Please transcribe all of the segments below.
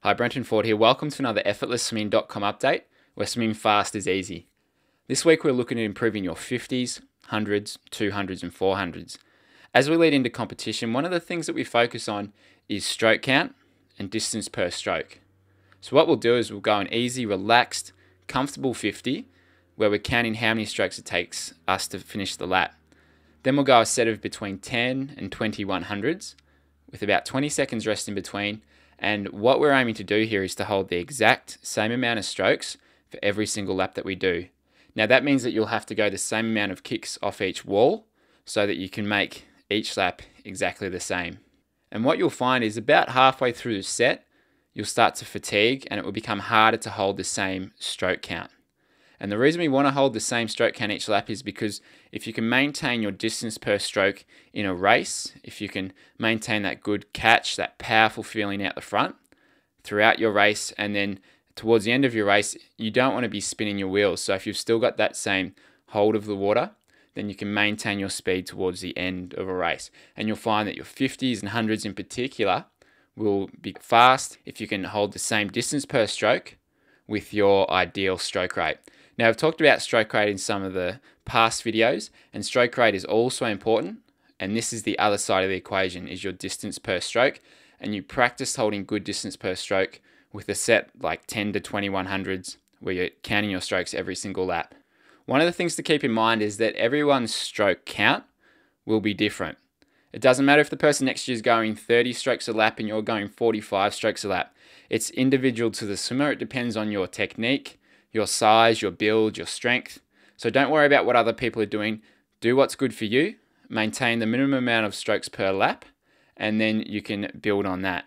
Hi, Brenton Ford here. Welcome to another effortlessswimming.com update where swimming fast is easy. This week we're looking at improving your 50s, 100s, 200s and 400s. As we lead into competition, one of the things that we focus on is stroke count and distance per stroke. So what we'll do is we'll go an easy, relaxed, comfortable 50 where we're counting how many strokes it takes us to finish the lap. Then we'll go a set of between 10 and 20 100s with about 20 seconds rest in between. And what we're aiming to do here is to hold the exact same amount of strokes for every single lap that we do. Now that means that you'll have to go the same amount of kicks off each wall so that you can make each lap exactly the same. And what you'll find is about halfway through the set, you'll start to fatigue and it will become harder to hold the same stroke count. And the reason we want to hold the same stroke count each lap is because if you can maintain your distance per stroke in a race, if you can maintain that good catch, that powerful feeling out the front throughout your race, and then towards the end of your race, you don't want to be spinning your wheels. So if you've still got that same hold of the water, then you can maintain your speed towards the end of a race. And you'll find that your 50s and 100s in particular will be fast if you can hold the same distance per stroke with your ideal stroke rate. Now, I've talked about stroke rate in some of the past videos, and stroke rate is also important, and this is the other side of the equation, is your distance per stroke, and you practice holding good distance per stroke with a set like 10 to 20 100s where you're counting your strokes every single lap. One of the things to keep in mind is that everyone's stroke count will be different. It doesn't matter if the person next to you is going 30 strokes a lap and you're going 45 strokes a lap. It's individual to the swimmer. It depends on your technique, your size, your build, your strength. So don't worry about what other people are doing. Do what's good for you. Maintain the minimum amount of strokes per lap, and then you can build on that.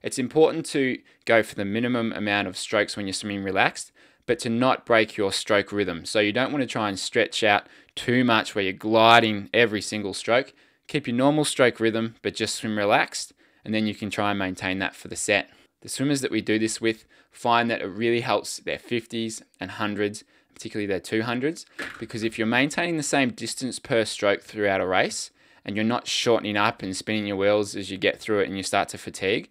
It's important to go for the minimum amount of strokes when you're swimming relaxed, but to not break your stroke rhythm. So you don't want to try and stretch out too much where you're gliding every single stroke. Keep your normal stroke rhythm, but just swim relaxed, and then you can try and maintain that for the set. The swimmers that we do this with find that it really helps their 50s and 100s, particularly their 200s, because if you're maintaining the same distance per stroke throughout a race and you're not shortening up and spinning your wheels as you get through it and you start to fatigue,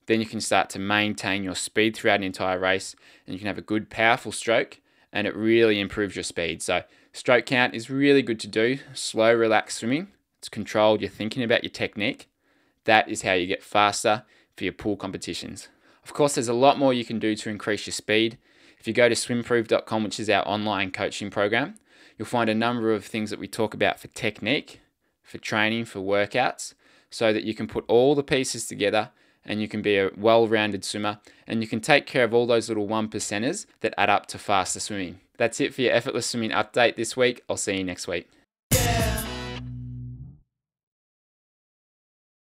then you can start to maintain your speed throughout an entire race and you can have a good, powerful stroke, and it really improves your speed. So stroke count is really good to do. Slow, relaxed swimming. It's controlled. You're thinking about your technique. That is how you get faster for your pool competitions. Of course, there's a lot more you can do to increase your speed. If you go to swimprove.com, which is our online coaching program, you'll find a number of things that we talk about for technique, for training, for workouts, so that you can put all the pieces together and you can be a well-rounded swimmer and you can take care of all those little 1%ers that add up to faster swimming. That's it for your Effortless Swimming update this week. I'll see you next week.